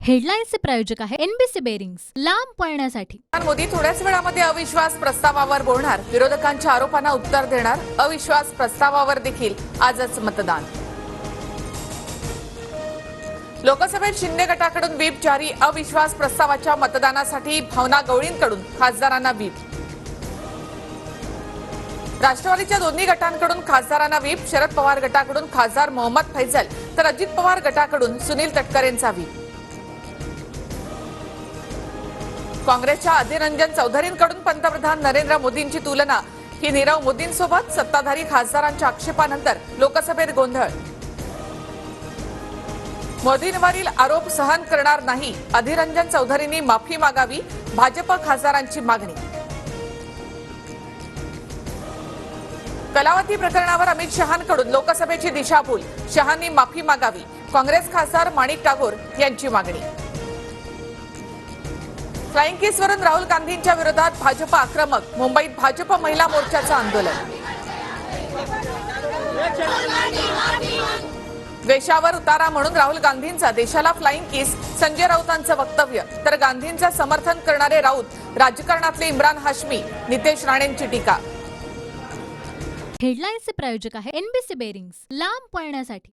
हेडलाईन्सचे प्रायोजक आहे NBC bearings, लांब पळण्यासाठी. मोदी थोड्याच वेळामध्ये अविश्वास प्रस्तावावर बोलणार. विरोधकांच्या आरोपांना उत्तर देणार. अविश्वास प्रस्तावावर देखील आजच मतदान. लोकसभेत शिंदे गटाकडून व्हीप जारी. अविश्वास प्रस्तावाच्या मतदानासाठी भावना गवळींकडून खासदारांना व्हीप. राष्ट्रवादीच्या दोन्ही गटांकडून खासदारांना व्हीप. शरद पवार गटाकडून खासदार मोहम्मद फैजल तर अजित पवार गटाकडून सुनील तटकरेंचा व्हीप. काँग्रेसच्या अधीर रंजन चौधरींकडून पंतप्रधान नरेंद्र मोदींची तुलना. ही नीरव मोदींसोबत सत्ताधारी खासदारांच्या आक्षेपानंतर लोकसभेत गोंधळ. मोदींवरील आरोप सहन करणार नाही. अधीर रंजन चौधरींनी माफी मागावी. भाजप खासदारांची मागणी. कलावती प्रकरणावर अमित शहांकडून लोकसभेची दिशाभूल. शहांनी माफी मागावी. काँग्रेस खासदार माणिक टागोर यांची मागणी. फ्लाइंग किसवरून राहुल गांधींच्या विरोधात भाजप आक्रमक. मुंबईत भाजप महिला मोर्चाचं आंदोलन. द्वेषावर उतारा म्हणून राहुल गांधींचा देशाला फ्लाइंग किस. संजय राऊतांचं वक्तव्य. तर गांधींचं समर्थन करणारे राऊत राजकारणातले इम्रान हाशमी. नितेश राणेंची टीका. हेडलाईन्सचे प्रायोजक आहे एनबीसी बेरिंग्स, लांब पळण्यासाठी.